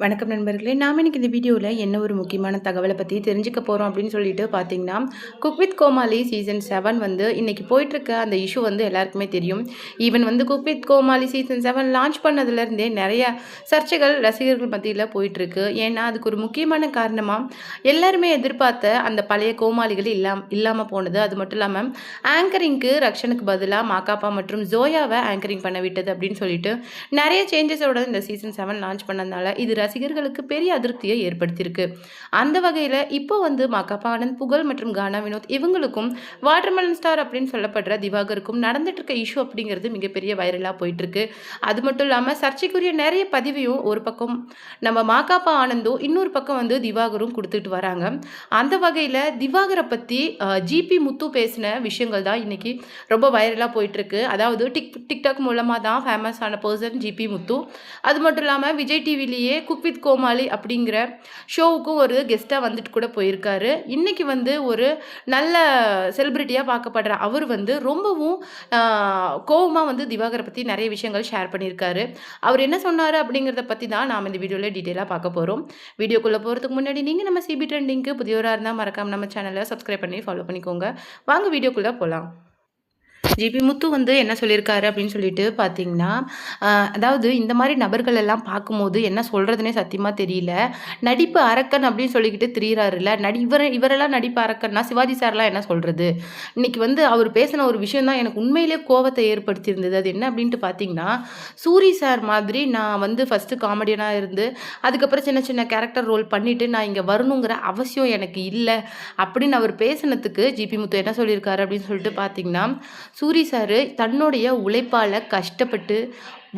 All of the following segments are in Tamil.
வணக்கம் நண்பர்களே. நாம இன்னைக்கு இந்த வீடியோவில் என்ன ஒரு முக்கியமான தகவலை பற்றி தெரிஞ்சுக்க போகிறோம் அப்படின்னு சொல்லிட்டு பார்த்தீங்கன்னா, குக் வித் கோமாளி சீசன் 7 வந்து இன்னைக்கு போயிட்டுருக்க அந்த இஷ்யூ வந்து எல்லாருக்குமே தெரியும். ஈவன் வந்து cook with Komali season 7 launch பண்ணதுலேருந்தே நிறைய சர்ச்சைகள் ரசிகர்கள் மத்தியில் போயிட்டுருக்கு. ஏன்னா அதுக்கு ஒரு முக்கியமான காரணமாக எல்லாருமே எதிர்பார்த்த அந்த பழைய கோமாளிகள் இல்லாமல் போனது. அது மட்டும் இல்லாமல் ஆங்கரிங்க்கு ரக்ஷனுக்கு பதிலாக மாகாப்பா மற்றும் ஜோயாவை ஆங்கரிங் பண்ண விட்டது அப்படின்னு சொல்லிட்டு நிறைய சேஞ்சஸோட இந்த சீசன் 7 லான்ச் பண்ணதுனால இது ரசிகர்களுக்கு பெரிய அதிருப்தியை ஏற்படுத்தியிருக்கு. அந்த வகையில் இப்போ வந்து மாகாபா ஆனந்த், புகழ் மற்றும் கானா வினோத் இவங்களுக்கும் வாட்டர்மெலன் ஸ்டார் அப்படின்னு சொல்லப்படுற திவாகருக்கும் நடந்துட்டு இருக்க இஷ்யூ அப்படிங்கிறது மிகப்பெரிய வைரலாக போயிட்டு இருக்கு. அது மட்டும் இல்லாமல் சர்ச்சைக்குரிய நிறைய பதிவையும் ஒரு பக்கம் நம்ம மாகாபா ஆனந்தும் இன்னொரு பக்கம் வந்து திவாகரும் கொடுத்துட்டு வராங்க. அந்த வகையில் திவாகரை பற்றி ஜிபி முத்து பேசின விஷயங்கள் தான் இன்னைக்கு ரொம்ப வைரலாக போயிட்டு இருக்கு. அதாவது டிக்டாக் மூலமாக தான் ஃபேமஸ் ஆன பர்சன் ஜிபி முத்து. அது மட்டும் இல்லாமல் விஜய் டிவிலேயே குக் வித் கோமாளி அப்படிங்கிற ஷோவுக்கும் ஒரு கெஸ்ட்டாக வந்துட்டு கூட போயிருக்காரு. இன்றைக்கி வந்து ஒரு நல்ல செலிப்ரிட்டியாக பார்க்கப்படுற அவர் வந்து ரொம்பவும் கோவமாக வந்து திவாகரை பற்றி நிறைய விஷயங்கள் ஷேர் பண்ணியிருக்காரு. அவர் என்ன சொன்னார் அப்படிங்கிறத பற்றி தான் நாம் இந்த வீடியோவில் டீட்டெயிலாக பார்க்க போகிறோம். வீடியோக்குள்ளே போகிறதுக்கு முன்னாடி நீங்கள் நம்ம சிபி ட்ரெண்டிங்க்கு புதியவராக இருந்தால் மறக்காமல் நம்ம சேனலை சப்ஸ்கிரைப் பண்ணி ஃபாலோ பண்ணிக்கோங்க. வாங்க வீடியோக்குள்ளே போகலாம். ஜிபி முத்து வந்து என்ன சொல்லியிருக்காரு அப்படின்னு சொல்லிட்டு பார்த்தீங்கன்னா, அதாவது இந்த மாதிரி நபர்கள் எல்லாம் பார்க்கும்போது என்ன சொல்கிறதுனே சத்தியமாக தெரியல. நடிப்பு அரக்கன் அப்படின்னு சொல்லிக்கிட்டு திரியிறாருல்ல, இவரெல்லாம் நடிப்பு அரக்கன்னா சிவாஜி சார்லாம் என்ன சொல்கிறது? இன்றைக்கி வந்து அவர் பேசின ஒரு விஷயம் தான் எனக்கு உண்மையிலேயே கோவத்தை ஏற்படுத்தியிருந்தது. அது என்ன அப்படின்ட்டு பார்த்தீங்கன்னா, சூரி சார் மாதிரி நான் வந்து ஃபஸ்ட்டு காமெடியனாக இருந்து அதுக்கப்புறம் சின்ன சின்ன கேரக்டர் ரோல் பண்ணிவிட்டு நான் இங்கே வரணுங்கிற அவசியம் எனக்கு இல்லை அப்படின்னு அவர் பேசினதுக்கு ஜிபி முத்து என்ன சொல்லியிருக்காரு அப்படின்னு சொல்லிட்டு பார்த்தீங்கன்னா, சூரி சார் தன்னுடைய உழைப்பால் கஷ்டப்பட்டு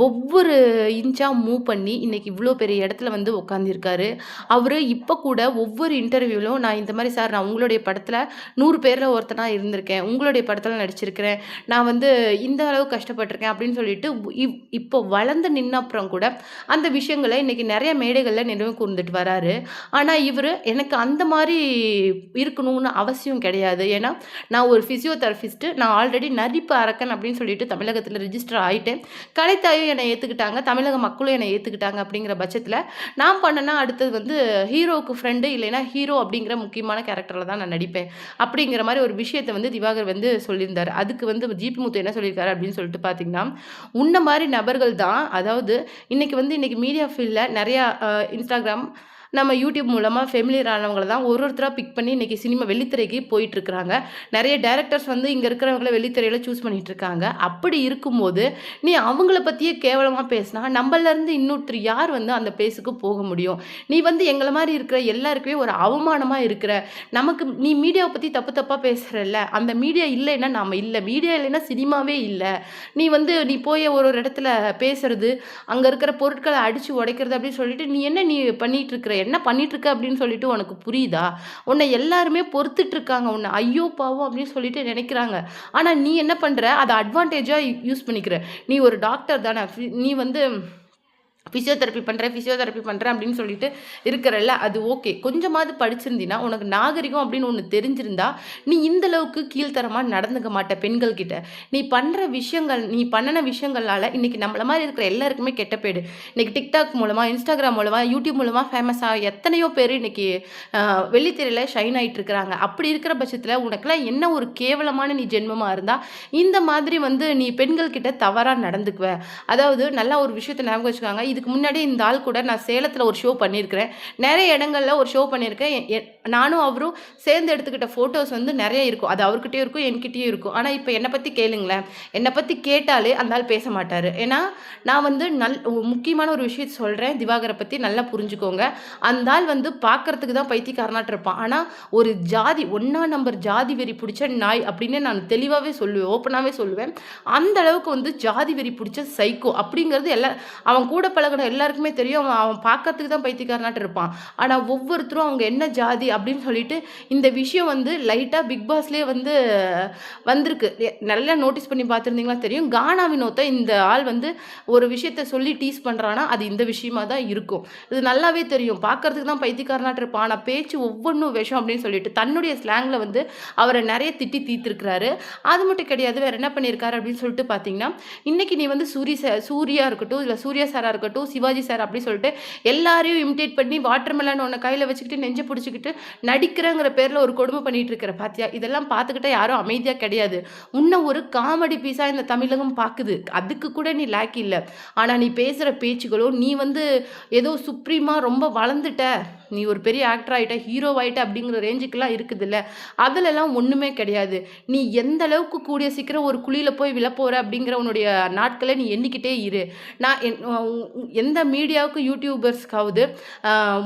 ஒவ்வொரு இன்ச்சாக மூவ் பண்ணி இன்றைக்கி இவ்வளோ பெரிய இடத்துல வந்து உட்காந்துருக்காரு. அவர் இப்போ கூட ஒவ்வொரு இன்டர்வியூவிலும் நான் இந்த மாதிரி சார் நான் உங்களுடைய படத்தில் 100 பேரில் ஒருத்தனாக இருந்திருக்கேன், உங்களுடைய படத்தில் நடிச்சிருக்கிறேன், நான் வந்து இந்த அளவு கஷ்டப்பட்டிருக்கேன் அப்படின்னு சொல்லிட்டு இப்போ வளர்ந்து நின்ன அப்புறம் கூட அந்த விஷயங்களை இன்றைக்கி நிறைய மேடைகளில் நினைவு கூர்ந்துட்டு வராரு. ஆனால் இவர் எனக்கு அந்த மாதிரி இருக்கணும்னு அவசியம் கிடையாது. ஏன்னா நான் ஒரு ஃபிசியோதெரபிஸ்ட்டு, நான் ஆல்ரெடி நடிப்பு அரக்கன் அப்படின்னு சொல்லிட்டு தமிழகத்தில் ரிஜிஸ்டர் ஆகிட்டேன். கலைத்தாயும் என்னை ஏற்றுக்கிட்டாங்க, தமிழக மக்களும் என்னை ஏற்றுக்கிட்டாங்க. அப்படிங்கிற பட்சத்தில் நான் பண்ணேன்னா அடுத்தது வந்து ஹீரோவுக்கு ஃப்ரெண்டு இல்லைன்னா ஹீரோ அப்படிங்கிற முக்கியமான கேரக்டரில் தான் நான் நடிப்பேன் அப்படிங்கிற மாதிரி ஒரு விஷயத்தை வந்து திவாகர் வந்து சொல்லியிருந்தார். அதுக்கு வந்து ஜிபி முத்து என்ன சொல்லியிருக்காரு அப்படின்னு சொல்லிட்டு பார்த்தீங்கன்னா, உன்ன மாதிரி நபர்கள் தான், அதாவது இன்றைக்கி மீடியா ஃபீல்டில் நிறையா இன்ஸ்டாகிராம் நம்ம யூடியூப் மூலமாக ஃபெமிலியர் ஆனவங்களை தான் ஒருத்தராக பிக் பண்ணி இன்றைக்கி சினிமா வெள்ளித்திரைக்கு போயிட்டுருக்குறாங்க. நிறைய டேரக்டர்ஸ் வந்து இங்கே இருக்கிறவங்கள வெள்ளித்திரையில் சூஸ் பண்ணிகிட்ருக்காங்க. அப்படி இருக்கும்போது நீ அவங்கள பற்றியே கேவலமாக பேசினா நம்மளேருந்து இன்னொருத்தர் யார் வந்து அந்த பிளேஸுக்கு போக முடியும்? நீ வந்து எங்களை மாதிரி இருக்கிற எல்லாருக்குமே ஒரு அவமானமாக இருக்கிற, நமக்கு நீ மீடியாவை பற்றி தப்பு தப்பாக பேசுகிறல்ல, அந்த மீடியா இல்லைன்னா நாம் இல்லை, மீடியா இல்லைன்னா சினிமாவே இல்லை. நீ போய் ஒரு இடத்துல பேசுறது, அங்கே இருக்கிற பொருட்களை அடித்து உடைக்கிறது அப்படின்னு சொல்லிட்டு நீ பண்ணிகிட்ருக்கிற, என்ன பண்ணிகிட்ருக்க அப்படின்னு சொல்லிட்டு உனக்கு புரியுதா? உன்னை எல்லாருமே பொறுத்துட்ருக்காங்க, உன்னை ஐயோ பாவம் அப்படின்னு சொல்லிட்டு நினைக்கிறாங்க. ஆனால் நீ என்ன பண்ணுற, அதை அட்வான்டேஜாக யூஸ் பண்ணிக்கிற. நீ ஒரு டாக்டர் தானே, நீ வந்து ஃபிசியோதெரப்பி பண்ணுறேன் அப்படின்னு சொல்லிட்டு இருக்கிறல்ல, அது ஓகே. கொஞ்சமாவது படிச்சிருந்தீன்னா, உனக்கு நாகரிகம் அப்படின்னு ஒன்று தெரிஞ்சிருந்தா நீ இந்தளவுக்கு கீழ்த்தரமாக நடந்துக்க மாட்ட பெண்கள் கிட்ட. நீ பண்ணின விஷயங்களால் இன்றைக்கி நம்மள மாதிரி இருக்கிற எல்லாருக்குமே கெட்ட பேடு. இன்றைக்கி டிக்டாக் மூலமாக, இன்ஸ்டாகிராம் மூலமாக, யூடியூப் மூலமாக ஃபேமஸாக எத்தனையோ பேர் இன்றைக்கி வெள்ளித்திரையில் ஷைன் ஆகிட்டு இருக்கிறாங்க. அப்படி இருக்கிற பட்சத்தில் உனக்குலாம் என்ன ஒரு கேவலமான நீ ஜென்மமாக இருந்தால் இந்த மாதிரி வந்து நீ பெண்கள் கிட்ட தவறாக நடந்துக்குவ. அதாவது நல்லா ஒரு விஷயத்தை ஞாபகம் வச்சுக்காங்க. இதுக்கு முன்னாடி இந்த ஆள் கூட நான் சேலத்தில் ஒரு ஷோ பண்ணியிருக்கிறேன், நிறைய இடங்களில் ஒரு ஷோ பண்ணியிருக்கேன். நானும் அவரும் சேர்ந்து எடுத்துக்கிட்ட ஃபோட்டோஸ் வந்து நிறைய இருக்கும். அது அவர்கிட்டயும் இருக்கும், என்கிட்டயும் இருக்கும். ஆனால் இப்போ என்னை பற்றி கேளுங்களேன், என்னை பற்றி கேட்டாலே அந்த ஆள் பேச மாட்டார். ஏன்னா நான் வந்து முக்கியமான ஒரு விஷயத்தை சொல்கிறேன், திவாகரை பற்றி நல்லா புரிஞ்சுக்கோங்க. அந்த ஆள் வந்து பார்க்குறதுக்கு தான் பைத்தியக்காரனாட்டு இருப்பான். ஆனால் ஒரு ஒன்றா நம்பர் ஜாதி வெறி பிடிச்ச நாய் அப்படின்னு நான் தெளிவாகவே சொல்லுவேன், ஓப்பனாகவே சொல்லுவேன். அந்த அளவுக்கு வந்து ஜாதி வெறி பிடிச்ச சைக்கோ அப்படிங்கிறது அவன் கூட பழகின எல்லாருக்குமே தெரியும். அவன் பார்க்கறதுக்கு தான் பைத்தியக்காரனாட்டு இருப்பான். ஆனால் ஒவ்வொருத்தரும் அவங்க என்ன ஜாதி அப்படின்னு சொல்லிட்டு இந்த விஷயம் வந்து லைட்டாக பிக் பாஸ்லேயே வந்து வந்திருக்கு. நல்லா நோட்டீஸ் பண்ணி பார்த்துருந்தீங்களா தெரியும். கானா வினோத்தை இந்த ஆள் வந்து ஒரு விஷயத்த சொல்லி டீஸ் பண்ணுறான்னா அது இந்த விஷயமா தான் இருக்கும். இது நல்லாவே தெரியும். பார்க்கறதுக்கு தான் பைத்தியக்காரனாட்டு இருப்பான், ஆனால் பேச்சு ஒவ்வொன்றும் விஷம் அப்படின்னு சொல்லிட்டு தன்னுடைய ஸ்லாங்கில் வந்து அவரை நிறைய திட்டி தீர்த்திருக்கிறாரு. அது மட்டும் கிடையாது, வேறு என்ன பண்ணியிருக்காரு அப்படின்னு சொல்லிட்டு பார்த்தீங்கன்னா, இன்றைக்கி நீ வந்து சூர்யா இருக்கட்டும், இல்லை சூர்யா சாராக இருக்கட்டும், இருக்கட்டும், சிவாஜி சார் அப்படி சொல்லிட்டு எல்லாரையும் இமிடேட் பண்ணி வாட்டர்மெலன் ஒண்ண கையில வச்சுக்கிட்டு, நெஞ்ச புடிச்சுக்கிட்டு நடிக்கிறேங்கிற பேர்ல ஒரு கொடுமை பண்ணிட்டு இருக்கிற பாத்தியா? இதெல்லாம் பார்த்துக்கிட்டா யாரும் அமைதியா கிடையாது. உன்ன ஒரு காமெடி பீஸா இந்த தமிழகம் பாக்குது. அதுக்கு கூட நீ லாயக்கு இல்ல. ஆனா நீ பேசுற பேச்சுகளும், நீ வந்து ஏதோ சுப்ரீமா ரொம்ப வளர்ந்துட்ட, நீ ஒரு பெரிய ஆக்டர் ஆயிட்ட, ஹீரோ ஆயிட்ட அப்படிங்கிற ரேஞ்சுக்குலாம் இருக்குதுல்ல, அதுலலாம் ஒண்ணுமே கிடையாது. நீ எந்த அளவுக்கு கூடிய சீக்கிரம் ஒரு குழியில போய் விழப்போற அப்படிங்கிற உன்னுடைய நாட்கள நீ எண்ணிக்கிட்டே இரு. நான் எந்த மீடியாவுக்கு யூடியூபர்ஸ்க்காவது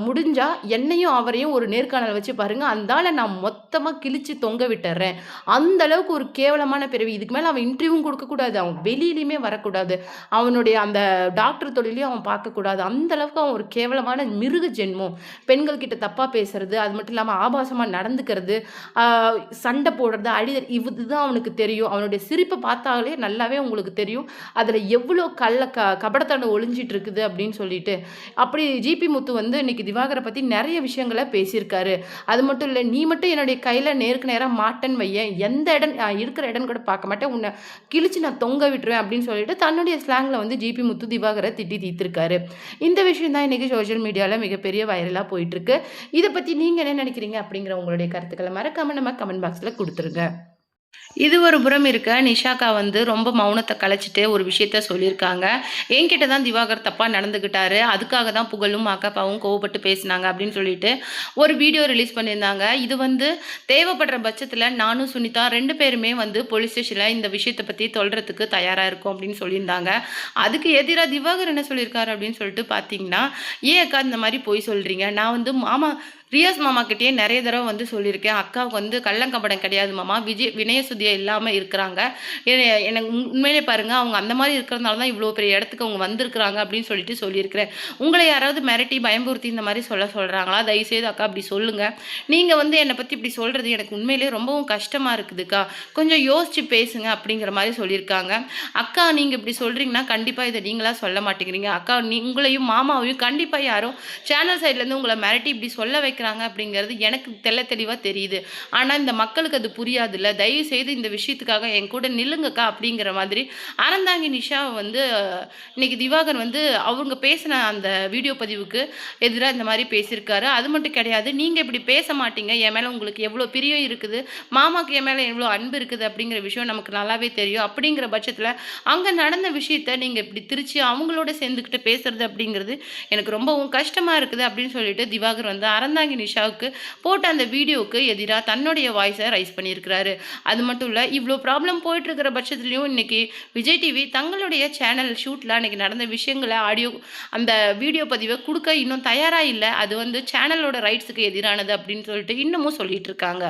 முடிஞ்சா என்னையும் அவரையும் ஒரு நேர்காணல் வச்சு பாருங்க. அந்த ஆள நான் மொத்தமா கிழிச்சு தொங்க விட்டுர்றேன். அந்த அளவுக்கு ஒரு கேவலமான பிறவி. இதுக்கு மேல அவன் இன்டர்வியூவும் குடுக்கக்கூடாது. அவன் வெளியிலயுமே வரக்கூடாது. அவனுடைய அந்த டாக்டர் தொழிலையும் அவன் பார்க்கக்கூடாது. அந்த அளவுக்கு அவன் ஒரு கேவலமான மிருக ஜென்மம். பெண்கள் கிட்ட தப்பா பேசுறது, அது மட்டும் இல்லாம ஆபாசமா நடந்துக்கிறது, ஆ சண்டை போடுறது, அடிதல் இதுதான் அவனுக்கு தெரியும். அவனுடைய சிரிப்ப பார்த்தாலே நல்லாவே உங்களுக்கு தெரியும். அதுல எவ்வளோ கபடத்தனம் ஒளிஞ்சிட்டு இருக்குது அப்படின்னு சொல்லிட்டு. அப்படி ஜிபி முத்து வந்து இன்னைக்கு திவாகர பத்தி நெறைய விஷயங்கள பேசியிருக்காரு. அது மட்டும் இல்ல, "நீ மட்டும் என்னுடைய கையில நேருக்கு நேரா மாட்டேன்னு வையேன், எந்த இடம் இருக்கிற இடம் கூட பார்க்க மாட்டேன். உன்ன கிழிச்சு நான் தொங்க விட்டுருவேன்" அப்படின்னு சொல்லிட்டு தன்னுடைய ஸ்லாங்ல வந்து ஜிபி முத்து திவாகர திட்டி தீர்த்திருக்காரு. இந்த விஷயம் தான் இன்னைக்கு சோஷியல் மீடியால மிகப்பெரிய வைரலா போயிட்டுருக்கு. இத பத்தி நீங்க என்ன நினைக்கிறீங்க? அப்படிங்கிற உங்களுடைய கருத்துக்கள மறக்காம நம்ம கமெண்ட் பாக்ஸ்ல குடுத்துருங்க. இது ஒரு புறம் இருக்க, நிஷாக்கா வந்து ரொம்ப மௌனத்த கலைச்சிட்டு ஒரு விஷயத்த சொல்லியிருக்காங்க. என்கிட்ட தான் திவாகர் தப்பா நடந்துக்கிட்டாரு. அதுக்காக தான் புகழும், அக்காப்பாவும் கோவப்பட்டு பேசினாங்க அப்படின்னு சொல்லிட்டு ஒரு வீடியோ ரிலீஸ் பண்ணியிருந்தாங்க. இது வந்து தேவைப்படுற பட்சத்தில நானும் சுனிதா 2 பேருமே வந்து போலீஸ் ஸ்டேஷன்ல இந்த விஷயத்த பத்தி சொல்றதுக்கு தயாரா இருக்கோம் அப்படின்னு சொல்லியிருந்தாங்க. அதுக்கு எதிரா திவாகர் என்ன சொல்லியிருக்காரு அப்படின்னு சொல்லிட்டு பார்த்தீங்கன்னா, "ஏன் அக்கா இந்த மாரி பொய் சொல்றீங்க? நான் வந்து மாமா ரியாஸ் மாமா கிட்டயே நெறைய தடவ வந்து சொல்லியிருக்கேன். அக்காவுக்கு வந்து கள்ளங்கபடம் கிடையாது மாமா. வினய சுதியா இல்லாம இருக்கிறாங்க. எனக்கு உண்மையிலே பாருங்க, அவங்க அந்த மாரி இருக்கிறதுனால தான் இவ்வளோ பெரிய இடத்துக்கு அவங்க வந்திருக்கிறாங்க அப்படின்னு சொல்லிட்டு சொல்லியிருக்கிறேன். உங்கள யாராவது மிரட்டி, பயமுறுத்தி இந்த மாரி சொல்றாங்களா? தயவுசெய்து அக்கா அப்படி சொல்லுங்க. நீங்க வந்து என்ன பத்தி இப்படி சொல்றது எனக்கு உண்மையிலேயே ரொம்பவும் கஷ்டமா இருக்குதுக்கா. கொஞ்சம் யோசிச்சு பேசுங்க அப்படிங்கிற மாரி சொல்லியிருக்காங்க. அக்கா நீங்க இப்படி சொல்றீங்கன்னா, கண்டிப்பா இத நீங்களா சொல்ல மாட்டேங்கிறீங்க. அக்கா உங்களையும் மாமாவையும் கண்டிப்பா யாரோ சேனல் சைட்லேருந்து உங்கள மிரட்டி இப்படி சொல்ல வைக்கிறாங்க அப்படிங்கிறது எனக்கு தெளிவா தெரியுது. ஆனா இந்த மக்களுக்கு அது புரியாதுல்ல. தயவு செய்து இந்த விஷயத்துக்காக என் கூட நில்லுங்கக்கா அப்படிங்கிற மாதிரி அறந்தாங்கி நிஷா வந்து இன்னைக்கு திவாகர் வந்து அவங்க பேசின அந்த வீடியோ பதிவுக்கு எதிரா இந்த மாரி பேசியிருக்காரு. அது மட்டும் கிடையாது. நீங்க இப்படி பேச மாட்டீங்க. என் மேல உங்களுக்கு எவ்வளோ பிரியம் இருக்குது. மாமாக்கு என் மேல எவ்வளோ அன்பு இருக்குது அப்படிங்கிற விஷயம் நமக்கு நல்லாவே தெரியும். அப்படிங்கிற பட்சத்தில அங்க நடந்த விஷயத்த நீங்க இப்படி திரிச்சு அவங்களோட சேர்ந்துக்கிட்டு பேசுறது அப்படிங்கிறது எனக்கு ரொம்பவும் கஷ்டமா இருக்குது அப்படின்னு சொல்லிட்டு திவாகர் வந்து அறந்தாங்கி நிஷாவுக்கு போட்ட அந்த வீடியோவுக்கு எதிரா தன்னுடைய வாய்ஸை ரைஸ் பண்ணியிருக்கிறாரு. அது மட்டும் இல்ல, இவ்வளோ ப்ராப்ளம் போயிட்டு இருக்கிற பட்சத்துலயும் இன்னைக்கு விஜய் டிவி தங்களுடைய சேனல் ஷூட்ல அன்னைக்கு நடந்த விஷயங்கள ஆடியோ அந்த வீடியோ பதிவை குடுக்க இன்னும் தயாரா இல்ல. அது வந்து சேனலோட ரைட்ஸுக்கு எதிரானது அப்படின்னு சொல்லிட்டு இன்னமும் சொல்லிட்டு இருக்காங்க.